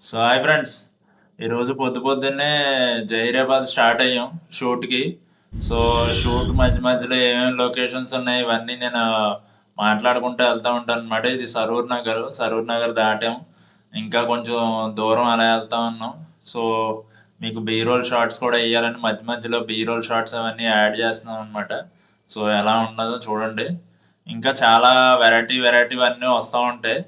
So hi friends, ఈరోజు పొద్దున్నే Zaheerabad start అయ్యాం షూట్కి. సో షూట్ మధ్య మధ్యలో ఏమేమి లొకేషన్స్ ఉన్నాయి ఇవన్నీ నేను మాట్లాడుకుంటూ వెళ్తూ ఉంటాను అనమాట. ఇది సరూర్ నగర్ దాటాం, ఇంకా కొంచెం దూరం అలా వెళ్తా ఉన్నాం. సో మీకు బీ రోల్ షార్ట్స్ కూడా వేయాలని మధ్య మధ్యలో బీ రోల్ షార్ట్స్ అవన్నీ యాడ్ చేస్తున్నాం అనమాట. సో ఎలా ఉన్నదో చూడండి. ఇంకా చాలా వెరైటీ అన్నీ వస్తూ ఉంటాయి.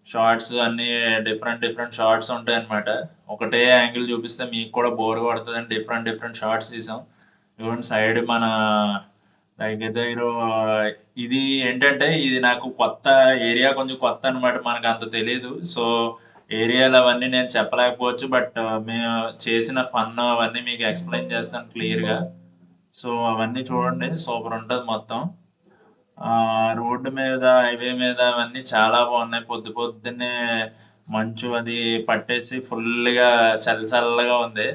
షార్ట్స్ అన్నీ డిఫరెంట్ షార్ట్స్ ఉంటాయి అన్నమాట. ఒకటే యాంగిల్ చూపిస్తే మీకు కూడా బోర్ కొడుతుందని డిఫరెంట్ షార్ట్స్ తీసాం. ఇవ్వండి సైడ్ మన లైక్ హీరో. ఇది ఏంటంటే ఇది నాకు కొత్త ఏరియా, కొంచెం కొత్త అన్నమాట, మనకు అంత తెలీదు. సో ఏరియాలు అవన్నీ నేను చెప్పలేకపోవచ్చు, బట్ మేము చేసిన ఫన్ అవన్నీ మీకు ఎక్స్ప్లెయిన్ చేస్తాను క్లియర్గా. సో అవన్నీ చూడండి, సూపర్ ఉంటుంది మొత్తం. రోడ్డు మీద, హైవే మీద అవన్నీ చాలా బాగున్నాయి. పొద్దున్నే మంచు అది పట్టేసి ఫుల్గా చల్లగా ఉంది.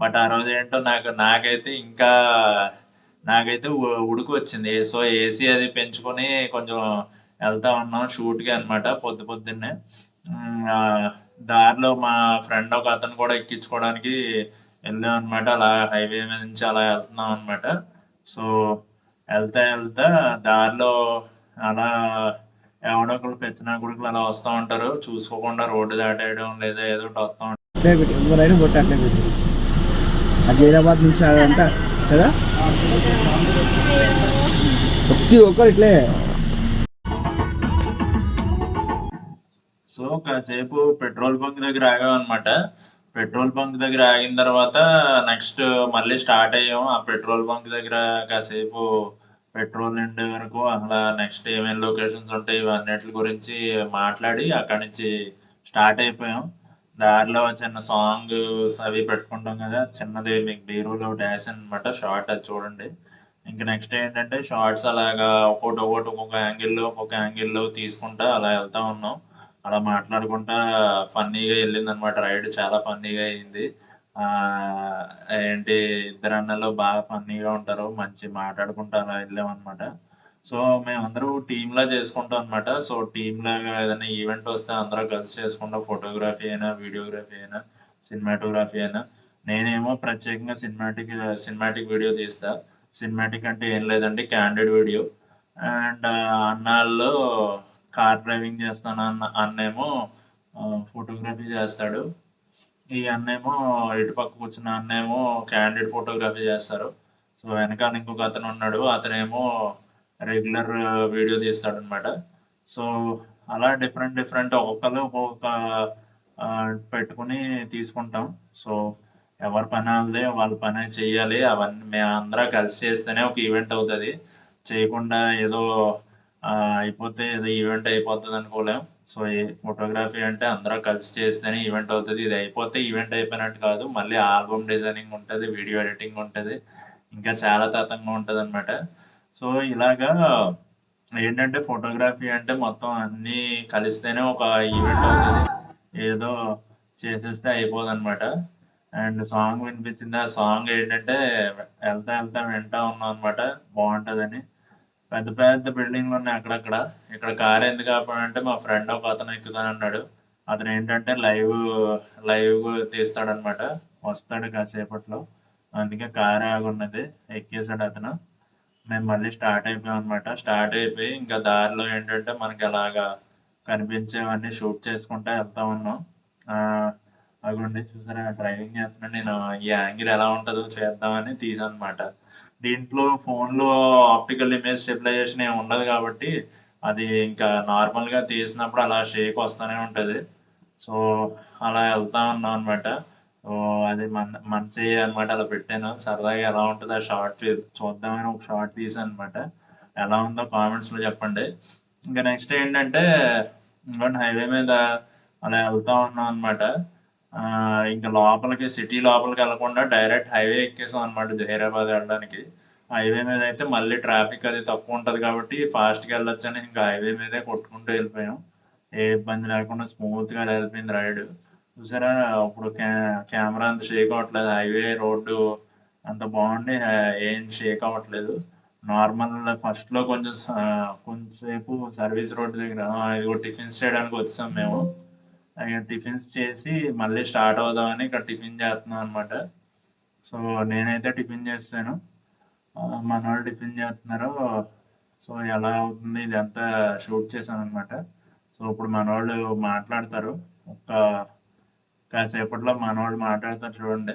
బట్ ఆ రోజు ఏంటో నాకైతే ఇంకా ఉడుకు వచ్చింది. సో ఏసీ అది పెంచుకొని కొంచెం వెళ్తా ఉన్నాం షూట్కి అనమాట పొద్దున్నే. దారిలో మా ఫ్రెండ్ ఒక అతను కూడా ఎక్కించుకోవడానికి వెళ్ళాం అనమాట. అలా హైవే మీద నుంచి అలా వెళ్తున్నాం అనమాట. సో వెళ్తా దారిలో అలా ఎవడో ఒకళ్ళు పెచ్చిన కొడుకులు అలా వస్తూ ఉంటారు, చూసుకోకుండా రోడ్డు దాటేయడం లేదా ఏదో ఒకటి వస్తూ ఉంటారు. అట్లే పెట్టి ఇంకో లైన్ కొట్టి అట్లే పెట్టి హైదరాబాద్ నుంచి అదంతా కదా ప్రతి ఒక్కరు ఇట్లే. సో కాసేపు పెట్రోల్ బంక్ దగ్గర ఆగాం అనమాట. పెట్రోల్ బంక్ దగ్గర ఆగిన తర్వాత నెక్స్ట్ మళ్ళీ స్టార్ట్ అయ్యాం. ఆ పెట్రోల్ బంక్ దగ్గర కాసేపు పెట్రోల్ నిండే వరకు అలా నెక్స్ట్ ఏమేమి లొకేషన్స్ ఉంటాయి ఇవన్నిటి గురించి మాట్లాడి అక్కడి నుంచి స్టార్ట్ అయిపోయాం. దారిలో చిన్న సాంగ్ అవి పెట్టుకుంటాం కదా, చిన్నది మీకు బీరులో డాష్ అనమాట, షార్ట్ అది చూడండి. ఇంకా నెక్స్ట్ ఏంటంటే షార్ట్స్ అలాగా ఒక్కొక్క యాంగిల్లో తీసుకుంటా అలా వెళ్తా ఉన్నాం. అలా మాట్లాడుకుంటా ఫన్నీగా వెళ్ళిందనమాట రైడ్, చాలా ఫన్నీగా అయింది. ఏంటి, ఇద్దరు అన్నలు బాగా ఫన్నీగా ఉంటారు, మంచి మాట్లాడుకుంటూ అలా వెళ్ళామన్నమాట. సో మేమందరూ టీమ్‌లా చేసుకుంటాం అనమాట. సో టీమ్‌లాగా ఏదైనా ఈవెంట్ వస్తే అందరం కలిసి చేసుకుంటాం. ఫోటోగ్రఫీ అయినా, వీడియోగ్రఫీ అయినా, సినిమాటోగ్రఫీ అయినా. నేనేమో ప్రత్యేకంగా సినిమాటిక్ వీడియో తీస్తా. సినిమాటిక్ అంటే ఏం లేదండి, క్యాండిడ్ వీడియో. అండ్ అన్నాళ్ళు కార్ డ్రైవింగ్ చేస్తాను, అన్నేమో ఫోటోగ్రఫీ చేస్తాడు. ఈ అన్నేమో ఇటు పక్క కూర్చున్న అన్నేమో క్యాండిడ్ ఫోటోగ్రఫీ చేస్తారు. సో వెనకాల ఇంకొక అతను ఉన్నాడు, అతనేమో రెగ్యులర్ వీడియో తీస్తాడనమాట. సో అలా డిఫరెంట్ ఒక్కొక్కరు ఒక్కొక్క పెట్టుకుని తీసుకుంటాం. సో ఎవరి పని వాళ్ళదే, వాళ్ళ పని చెయ్యాలి. అవన్నీ మేమందరం కలిసి చేస్తేనే ఒక ఈవెంట్ అవుతుంది. చేయకుండా ఏదో అయిపోతే ఏదో ఈవెంట్ అయిపోతుంది అనుకోలేం. సో ఈ ఫోటోగ్రఫీ అంటే అందరం కలిసి చేస్తేనే ఈవెంట్ అవుతుంది. ఇది అయిపోతే ఈవెంట్ అయిపోయినట్టు కాదు, మళ్ళీ ఆల్బమ్ డిజైనింగ్ ఉంటుంది, వీడియో ఎడిటింగ్ ఉంటుంది, ఇంకా చాలా తతంగా ఉంటుంది అనమాట. సో ఇలాగా ఏంటంటే ఫోటోగ్రఫీ అంటే మొత్తం అన్నీ కలిస్తేనే ఒక ఈవెంట్ అవుతుంది. ఏదో చేసేస్తే అయిపోదన్నమాట. అండ్ సాంగ్ వినిపించింది. ఆ సాంగ్ ఏంటంటే వెళ్తా వింటా ఉన్నాం అనమాట, బాగుంటుందని. పెద్ద బిల్డింగ్లు ఉన్నాయి అక్కడక్కడ. ఇక్కడ కార్ ఎందుకు ఆపానంటే మా ఫ్రెండ్ ఒక అతను ఎక్కుతానన్నాడు. అతను ఏంటంటే లైవ్ తీస్తాడనమాట, వస్తాడు కాసేపట్లో. అందుకే కార్ ఆగి ఉన్నది, ఎక్కేసాడు అతను. మేము మళ్ళీ స్టార్ట్ అయిపోయాం అనమాట. స్టార్ట్ అయిపోయి ఇంకా దారిలో ఏంటంటే మనకి అలాగా కనిపించేవన్నీ షూట్ చేసుకుంటా వెళ్తా ఉన్నాం. అదిగోండి చూసారా, డ్రైవింగ్ చేస్తున్నాను నేను. ఈ యాంగిల్ ఎలా ఉంటుందో చేద్దామని తీసాను అనమాట. దీంట్లో ఫోన్లో ఆప్టికల్ ఇమేజ్ స్టెబిలైజేషన్ ఏమి ఉండదు కాబట్టి అది ఇంకా నార్మల్గా తీసినప్పుడు అలా షేక్ వస్తూనే ఉంటుంది. సో అలా వెళ్తా ఉన్నాం అనమాట. సో అది మన చెయ్యి అనమాట, అలా పెట్టాను సరదాగా. ఎలా ఉంటుంది ఆ షార్ట్ చూద్దామని ఒక షార్ట్ తీసాను అనమాట. ఎలా ఉందో కామెంట్స్లో చెప్పండి. ఇంకా నెక్స్ట్ ఏంటంటే ఇంకోటి హైవే మీద అలా వెళ్తా ఉన్నాం అనమాట. ఇంకా సిటీ లోపలికి వెళ్ళకుండా డైరెక్ట్ హైవే ఎక్కేసాం అనమాట జహీరాబాద్ వెళ్ళడానికి. హైవే మీద అయితే మళ్ళీ ట్రాఫిక్ అది తక్కువ ఉంటుంది కాబట్టి ఫాస్ట్గా వెళ్ళొచ్చని ఇంకా హైవే మీదే కొట్టుకుంటూ వెళ్ళిపోయాం. ఏ ఇబ్బంది లేకుండా స్మూత్గా వెళ్ళిపోయింది రైడ్. చూసారా, ఇప్పుడు కెమెరా అంత షేక్ అవ్వట్లేదు, హైవే రోడ్డు అంత బాగుండి ఏం షేక్ అవ్వట్లేదు. నార్మల్ ఫస్ట్లో కొంచెంసేపు సర్వీస్ రోడ్ దగ్గర ఇదిగో టిఫిన్స్ చేయడానికి వచ్చాం మేము. టిఫిన్స్ చేసి మళ్ళీ స్టార్ట్ అవుదామని ఇక్కడ టిఫిన్ చేస్తున్నాం అనమాట. సో నేనైతే టిఫిన్ చేస్తాను, మనోళ్ళు టిఫిన్ చేస్తున్నారు. సో ఎలా అవుతుంది ఇదంతా షూట్ చేశాను అనమాట. సో ఇప్పుడు మనోళ్ళు మాట్లాడతారు, ఒక కాసేపట్లో మనోళ్ళు మాట్లాడతారు చూడండి.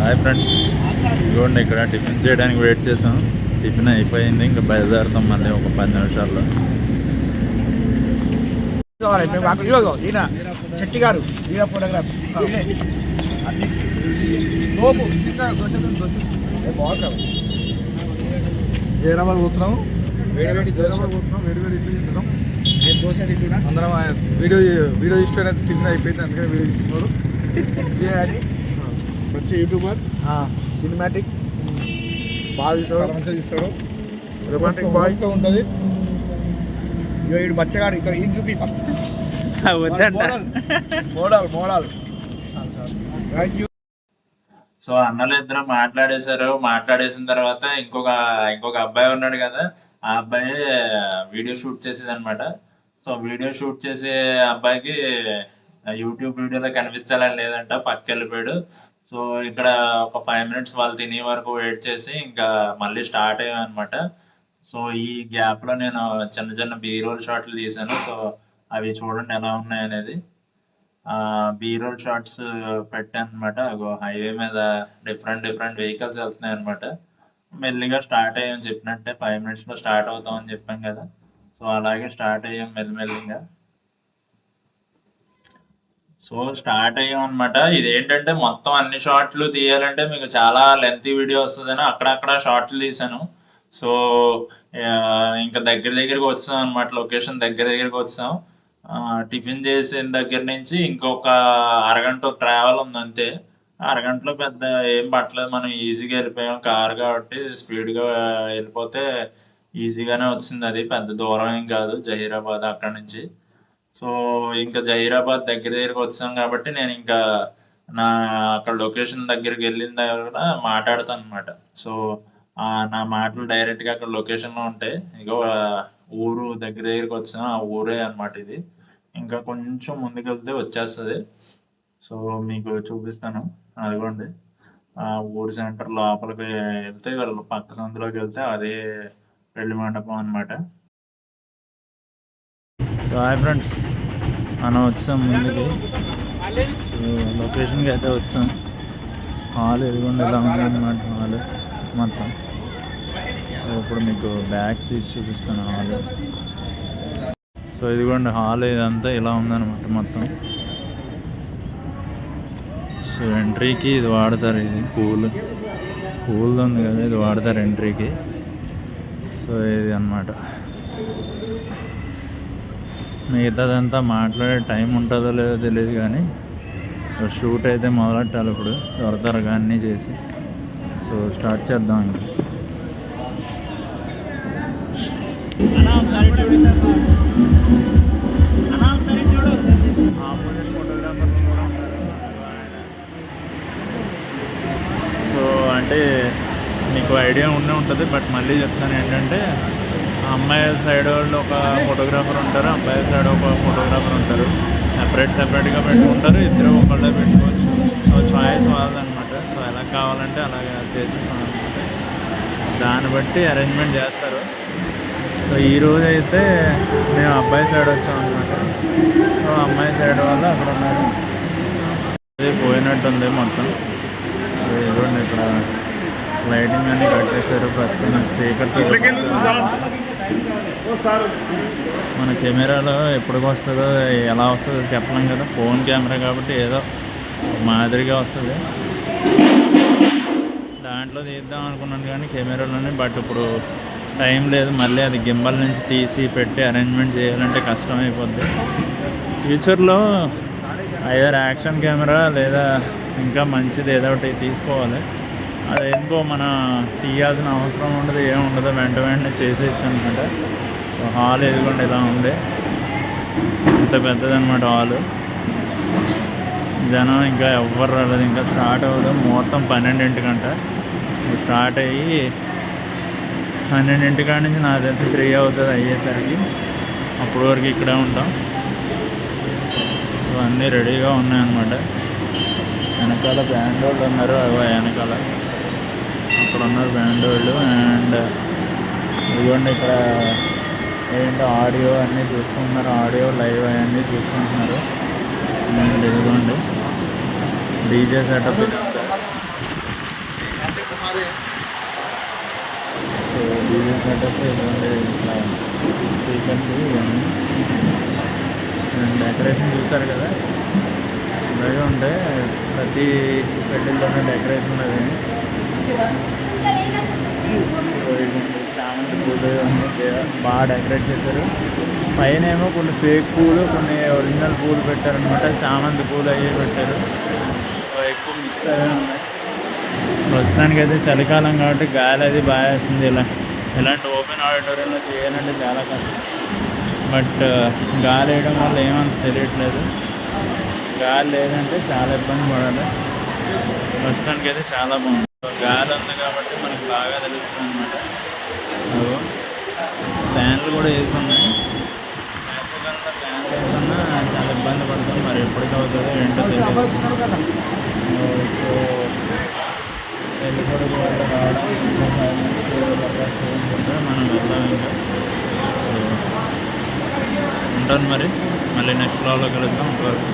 హాయ్ ఫ్రెండ్స్, చూడండి ఇక్కడ టిఫిన్ చేయడానికి వెయిట్ చేసాం. టిఫిన్ అయిపోయింది, ఇంకా బయలుదేరుతాం మళ్ళీ ఒక 10 నిమిషాల్లో. ఈయన శెట్టి గారు, ఈయన ఫోటోగ్రాఫ్ జైరాబాద్ పోతున్నాము. జైరాబాద్ పోతున్నాం, వేడివేడి ఇడ్లీ తింటున్నాం. నేను దోశ తింటున్నా. అందరం వీడియో ఇష్టం టిఫిన్ అయిపోయింది, అందుకని వీడియో ఇస్తున్నారు. మంచి యూట్యూబర్, సినిమాటిక్ బాగా తీస్తాడు, మంచిగా తీస్తాడు, రొమాంటిక్ బాయ్ ఉంటుంది. వీడు బచ్చగాడు, ఇక్కడ ఈయన చూపి first model thank you. So అన్నలు ఇద్దరు మాట్లాడేసిన తర్వాత ఇంకొక అబ్బాయి ఉన్నాడు కదా, ఆ అబ్బాయి వీడియో షూట్ చేసేది అనమాట. సో వీడియో షూట్ చేసే అబ్బాయికి యూట్యూబ్ వీడియోలో కనిపించాలని లేదంట, పక్క వెళ్ళిపోయాడు. సో ఇక్కడ ఒక 5 మినిట్స్ వాళ్ళు తినే వరకు వెయిట్ చేసి ఇంకా మళ్ళీ స్టార్ట్ అయ్యాం అనమాట. సో ఈ గ్యాప్లో నేను చిన్న బీరోల్ షాట్లు తీసాను. సో అవి చూడండి ఎలా ఉన్నాయనేది. బీరోల్ షాట్స్ పెట్టాను అనమాట. హైవే మీద డిఫరెంట్ వెహికల్స్ వెళ్తున్నాయి అనమాట. మెల్లిగా స్టార్ట్ అయ్యాం, చెప్పినట్టే 5 మినిట్స్లో స్టార్ట్ అవుతామని చెప్పాం కదా. సో అలాగే స్టార్ట్ అయ్యాం మెల్లిగా. సో స్టార్ట్ అయ్యాం అనమాట. ఇదేంటంటే మొత్తం అన్ని షాట్లు తీయాలంటే మీకు చాలా లెంతీ వీడియో వస్తుందని అక్కడక్కడ షార్ట్లు తీసాను. సో ఇంకా దగ్గరికి వచ్చాం అనమాట, లొకేషన్ దగ్గరికి వచ్చాం. టిఫిన్ చేసిన దగ్గర నుంచి ఇంకొక అరగంట ట్రావెల్ ఉంది అంతే. అరగంటలో పెద్ద ఏం పట్టలేదు, మనం ఈజీగా వెళ్ళిపోయాం. కార్ కాబట్టి స్పీడ్గా వెళ్ళిపోతే ఈజీగానే వచ్చింది, అది పెద్ద దూరం ఏం కాదు జహీరాబాద్ అక్కడ నుంచి. సో ఇంకా జహీరాబాద్ దగ్గరికి వచ్చాం కాబట్టి నేను ఇంకా అక్కడ లొకేషన్ దగ్గరికి వెళ్ళిన దగ్గర మాట్లాడతాను అనమాట. సో నా మాటలు డైరెక్ట్గా అక్కడ లొకేషన్లో ఉంటాయి. ఇగో ఊరు దగ్గరికి వచ్చాం, ఆ ఊరే అనమాట ఇది. ఇంకా కొంచెం ముందుకెళ్తే వచ్చేస్తుంది. సో మీకు చూపిస్తాను, అదిగోండి ఆ ఊరు సెంటర్ లోపలికి వెళ్తే వాళ్ళ పక్క సందులోకి వెళ్తే అదే పెళ్లి మండపం అనమాట. సో హాయ్ ఫ్రెండ్స్, మనం వచ్చాం ముందుకి. సో లొకేషన్కి అయితే వచ్చాం. హాల్ ఎదుగుండి ఇలా ఉందన్నమాట హాల్ మొత్తం. ఇప్పుడు మీకు బ్యాక్ తీసి చూపిస్తాను హాల్. సో ఇదిగోండి హాల్, ఇదంతా ఇలా ఉందన్నమాట మొత్తం. సో ఎంట్రీకి ఇది వాడతారు, ఇది పూల్ ఉంది కదా, ఇది వాడతారు ఎంట్రీకి. సో ఇది అన్నమాట. మిగతాదంతా మాట్లాడే టైం ఉంటుందో లేదో తెలియదు, కానీ షూట్ అయితే మొదలెట్టాలి ఇప్పుడు త్వరగా అన్నీ చేసి. సో స్టార్ట్ చేద్దాం ఇంకా. సో అంటే మీకు ఐడియా ఉంటుంది, బట్ మళ్ళీ చెప్తాను ఏంటంటే, అమ్మాయిల సైడ్ వాళ్ళు ఒక ఫోటోగ్రాఫర్ ఉంటారు, అబ్బాయిల సైడ్ ఒక ఫోటోగ్రాఫర్ ఉంటారు. సెపరేట్గా పెట్టుకుంటారు, ఇద్దరు ఒకళ్ళే పెట్టుకోవచ్చు. So choice వాళ్ళదనమాట. సో ఎలా కావాలంటే అలాగే చేసిస్తాం అనమాట, దాన్ని బట్టి అరేంజ్మెంట్ చేస్తారు. సో ఈరోజు అయితే మేము అబ్బాయి సైడ్ వచ్చాం అనమాట. సో అమ్మాయి సైడ్ వాళ్ళు అక్కడ ఉన్నారు, అది పోయినట్టుంది మొత్తం. ఇదిగోండి ఇక్కడ లైటింగ్ అన్నీ కట్టేశారు. ప్రస్తుతం స్పీకర్స్ మన కెమెరాలో ఎప్పటికి వస్తుందో ఎలా వస్తుందో చెప్పలేం కదా, ఫోన్ కెమెరా కాబట్టి ఏదో మాదిరిగా వస్తుంది. దాంట్లో తీద్దాం అనుకున్నాను కానీ కెమెరాలోనే, బట్ ఇప్పుడు టైం లేదు. మళ్ళీ అది గింబల్ నుంచి తీసి పెట్టి అరేంజ్మెంట్ చేయాలంటే కష్టం అయిపోద్ది. ఫ్యూచర్లో ఐదర్ యాక్షన్ కెమెరా లేదా ఇంకా మంచిది ఏదో ఒకటి తీసుకోవాలి. అది ఎందుకో మన తీయాల్సిన అవసరం ఉండదు, ఏముండదు, వెంటనే చేసేయచ్చు అనమాట. హాల్ ఎదుగుండి ఇలా ఉంది, ఇంత పెద్దదనమాట హాలు. జనం ఇంకా ఎవ్వరు రాలేదు, ఇంకా స్టార్ట్ అవ్వదు. మొత్తం 12 గంట స్టార్ట్ అయ్యి 12 కాడ నుంచి నాకు తెలిసి 3 అవుతుంది అయ్యేసరికి. అప్పటి వరకు ఇక్కడే ఉంటాం. అన్నీ రెడీగా ఉన్నాయన్నమాట. వెనకాల బ్యాండ్ వాళ్ళు ఉన్నారు, అవి వెనకాల అక్కడ ఉన్నారు బ్యాండ్ వాళ్ళు. అండ్ ఇదిగోండి ఇక్కడ ఏంటో ఆడియో అన్నీ చూసుకుంటున్నారు, ఆడియో లైవ్ అవన్నీ చూసుకుంటున్నారు. అండ్ ఇదిగోండి డీజే సెటప్ ఇదంతా. సో డీజే సెటప్ ఇదిగోండి ఇట్లా స్పీకర్స్ ఇవన్నీ. అండ్ డెకరేషన్ చూసారు కదా, ఇలాగే ఉంటాయి ప్రతి పెళ్ళిళ్ళలోనే డెకరేషన్ అది. చామంతి పూలు అన్నీ బాగా డెకరేట్ చేశారు. పైన ఏమో కొన్ని ఫేక్ పూలు, కొన్ని ఒరిజినల్ పూలు పెట్టారనమాట. చామంతి పూలు అవి పెట్టారు, ఎక్కువ మిక్స్ అవే ఉన్నాయి. ప్రస్తుతానికి అయితే చలికాలం కాబట్టి గాలి అది బాగా వేస్తుంది. ఇలాంటి ఓపెన్ ఆడిటోరియంలో చేయాలంటే చాలా కష్టం. బట్ గాలి వేయడం వల్ల ఏమంత తెలియట్లేదు. గాలి లేదంటే చాలా ఇబ్బంది పడాలి. ప్రస్తుతానికి అయితే చాలా బాగుంది. గాలి ఉంది కాబట్టి మనకు బాగా తెలుస్తుంది అనమాట. ఫ్యాన్లు కూడా వేసి ఉన్నాయి. వేసవికాలంలో ఫ్యాన్లు వేసుకున్నా చాలా ఇబ్బంది పడతాం. మరి ఎప్పటికి అవుతుందో ఏంటో తెలియదు. సో వెళ్ళిపోవడం వల్ల రావడం మనం వెళ్దాం ఇంకా. సో ఉంటాను మరి, మళ్ళీ నెక్స్ట్ వ్లాగ్లో కలుద్దాం. అంతవరకు